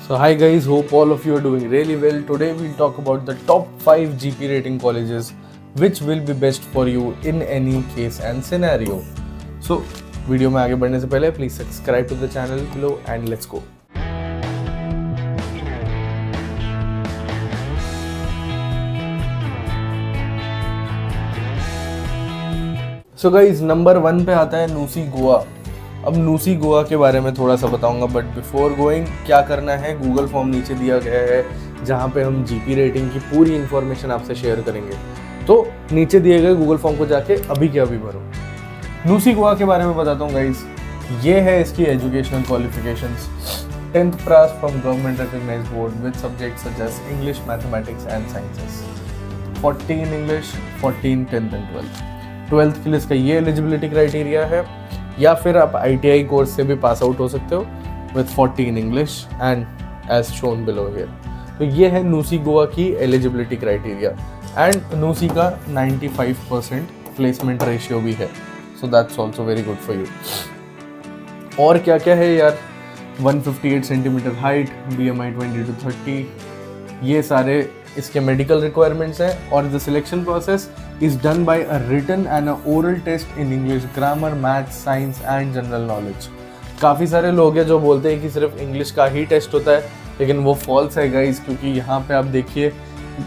So hi guys, hope all of you are doing really well. Today we'll talk about the top 5 GP rating colleges which will be best for you in any case and scenario. So video में आगे बढ़ने से पहले please subscribe to the channel below and let's go. So guys number 1 पे आता है नूसी गोवा. अब नूसी गोवा के बारे में थोड़ा सा बताऊंगा, बट बिफोर गोइंग क्या करना है, गूगल फॉर्म नीचे दिया गया है जहां पे हम जीपी रेटिंग की पूरी इन्फॉर्मेशन आपसे शेयर करेंगे. तो नीचे दिए गए गूगल फॉर्म को जाके अभी के अभी भरो. नूसी गोवा के बारे में बताता हूँ गाइज. ये है इसकी educational qualifications. 10th pass from government recognised board with subjects such as English, mathematics and sciences. 40 in English, 14 10th and 12th के लिए इसका ये एलिजिबिलिटी क्राइटेरिया है. या फिर आप ITI कोर्स से भी पास आउट हो सकते हो with 40 in English and as shown below here. तो ये है नूसी गोवा की एलिजिबिलिटी क्राइटेरिया. एंड नूसी का 95% प्लेसमेंट रेशियो भी है. So that's also very good for you. और क्या क्या है यार, 158 सेंटीमीटर हाइट, BMI 20 to 30, ये सारे इसके मेडिकल रिक्वायरमेंट्स हैं. और the selection process is done by a written and a oral test in English, grammar, maths, science and general knowledge. काफ़ी सारे लोग हैं जो बोलते हैं कि सिर्फ इंग्लिश का ही टेस्ट होता है, लेकिन वो फॉल्स है गाइज, क्योंकि यहाँ पे आप देखिए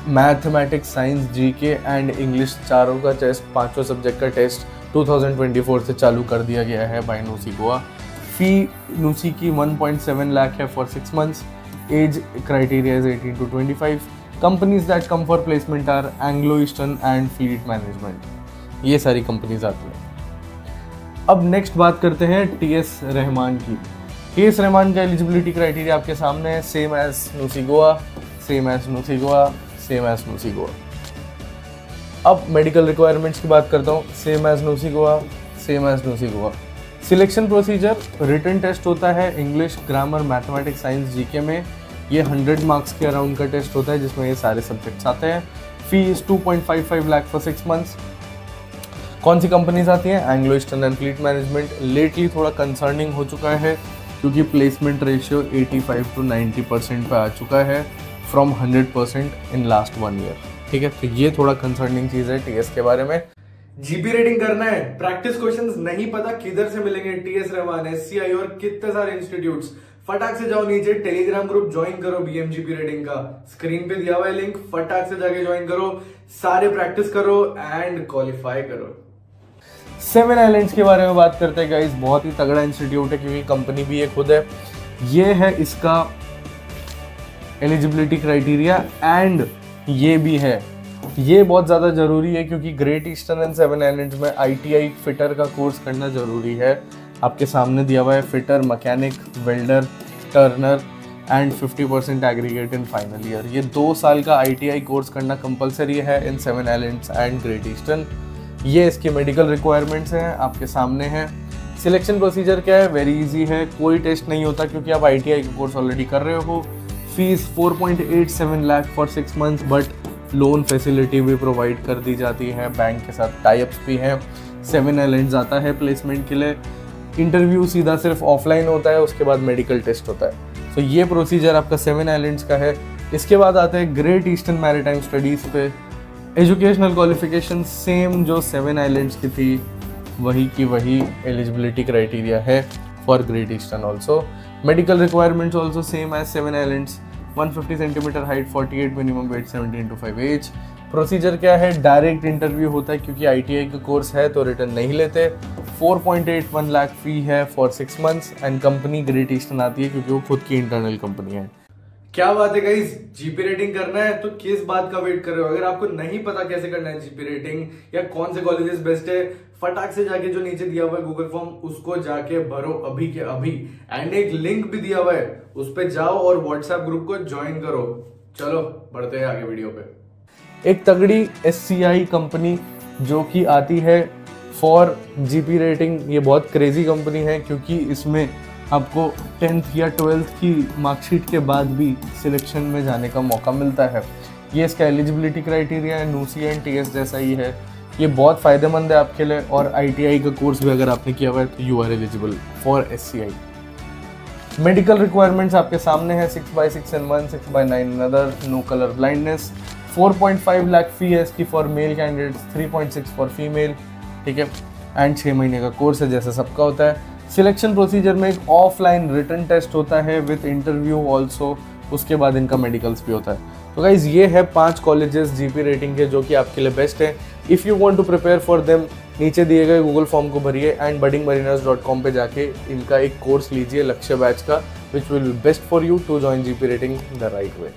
mathematics, science, GK and English चारों का टेस्ट, पांचों सब्जेक्ट का टेस्ट 2024 से चालू कर दिया गया है बाय नूसी गोवा. फी नूसी की 1.7 लाख है for 6 months. Age criteria is 18 to 25. Companies that come for placement are Anglo Eastern and Fleet Management. ये सारी कंपनीज आती हैं. अब नेक्स्ट बात करते हैं TS रहमान की. TS रहमान का एलिजिबिलिटी क्राइटेरिया आपके सामने है. सेम एज नूसी गोवा, सेम एज नूसी गोवा, सेम एज नूसी गोवा. अब मेडिकल रिक्वायरमेंट्स की बात करता हूँ. सेम एज नूसी गोवा, सेम एज नूसी Goa. Selection procedure written test होता है English, grammar, mathematics, science, GK में. ये 100 मार्क्स के अराउंड का टेस्ट होता है जिसमें ये सारे सब्जेक्ट्स आते हैं. फी इज 2.55 लाख फॉर 6 months. कौन सी कंपनीज आती हैं? Anglo Eastern and Fleet management. Lately थोड़ा कंसर्निंग हो चुका है क्योंकि प्लेसमेंट रेशियो 85 to 90% पे आ चुका है फ्रॉम 100% इन लास्ट 1 year. ठीक है, तो ये थोड़ा कंसर्निंग चीज़ है TS के बारे में. जीपी रेटिंग करना है, प्रैक्टिस क्वेश्चंस नहीं पता किधर से मिलेंगे, TS रहमान, SCI और कितने सारे इंस्टीट्यूट्स. फटाक से जाओ नीचे, टेलीग्राम ग्रुप ज्वाइन करो BMGP रेटिंग का. स्क्रीन पे दिया हुआ है लिंक, फटाक से जाके ज्वाइन करो, सारे प्रैक्टिस करो एंड क्वालिफाई करो. 7 आइलैंड्स के बारे में बात करते हैं गाइस. बहुत ही तगड़ा इंस्टीट्यूट है क्योंकि कंपनी भी ये खुद है. ये है इसका एलिजिबिलिटी क्राइटेरिया एंड ये भी है. ये बहुत ज़्यादा ज़रूरी है क्योंकि ग्रेट ईस्टर्न एंड 7 आइलैंड्स में ITI फिटर का कोर्स करना ज़रूरी है. आपके सामने दिया हुआ है fitter, mechanic, welder, Turner and 50% aggregate in final year. ये 2 साल का ITI कोर्स करना कंपलसरी है इन 7 आइलैंड्स एंड ग्रेट ईस्टर्न. ये इसकी मेडिकल रिक्वायरमेंट्स हैं, आपके सामने हैं. सिलेक्शन प्रोसीजर क्या है? वेरी इजी है. कोई टेस्ट नहीं होता क्योंकि आप ITI का कोर्स ऑलरेडी कर रहे हो. Fees 4.87 lakh for 6 months, but loan facility भी प्रोवाइड कर दी जाती है. बैंक के साथ टाइप्स भी हैं. 7 आइलैंड्स आता है प्लेसमेंट के लिए. इंटरव्यू सीधा सिर्फ ऑफलाइन होता है, उसके बाद मेडिकल टेस्ट होता है. तो ये प्रोसीजर आपका 7 आइलैंड्स का है. इसके बाद आते हैं ग्रेट ईस्टर्न मैरीटाइम स्टडीज़ पे. एजुकेशनल क्वालिफिकेशन सेम जो 7 आइलैंड्स की थी वही की वही एलिजिबिलिटी क्राइटेरिया है for Great Eastern also. Medical requirements also same as 7 Islands. 150 centimetre height, 48 minimum weight, 17 to 5 age. Procedure क्या है? डायरेक्ट इंटरव्यू होता है क्योंकि ITI का कोर्स है तो रिटर्न नहीं लेते. 4.81 लाख फी है for 6 months and company great eastern आती है क्योंकि वो खुद की इंटरनल कंपनी है. क्या बात है गाइस, जीपी रेटिंग करना है तो किस बात का वेट कर रहे हो? अगर आपको नहीं पता कैसे करना है जीपी रेटिंग या कौन से कॉलेजेस बेस्ट है, फटाक से जाके जो नीचे दिया हुआ है गूगल फॉर्म उसको जाके भरो अभी के अभी. एंड एक लिंक भी दिया हुआ है, उस पे जाओ और व्हाट्सएप ग्रुप को ज्वाइन करो. चलो बढ़ते हैं आगे वीडियो पे. एक तगड़ी SCI कंपनी जो कि आती है फॉर GP रेटिंग. ये बहुत क्रेजी कंपनी है क्योंकि इसमें आपको 10th या 12th की मार्कशीट के बाद भी सिलेक्शन में जाने का मौका मिलता है. ये इसका एलिजिबिलिटी क्राइटेरिया है नूसी एंड TS जैसा ही है. ये बहुत फ़ायदेमंद है आपके लिए. और ITI का कोर्स भी अगर आपने किया हुआ है तो you are eligible for SCI. Medical requirements आपके सामने है, 6/6 in one, 6/9 in another, no color blindness, 4.5 lakh फी है इसकी for male candidates, 3.6 for female, ठीक है, एंड 6 महीने का कोर्स है जैसा सबका होता है। सिलेक्शन प्रोसीजर में एक ऑफलाइन रिटन टेस्ट होता है विथ इंटरव्यू ऑल्सो, उसके बाद इनका मेडिकल्स भी होता है। तो गाइज ये है 5 कॉलेजेस जीपी रेटिंग के जो कि आपके लिए बेस्ट है। If you want to prepare for them, नीचे दिए गए गूगल फॉर्म को भरिए एंड buddingmariners.com पे जाके इनका एक कोर्स लीजिए लक्ष्य बैच का, which will be best for you to join GP rating the right way.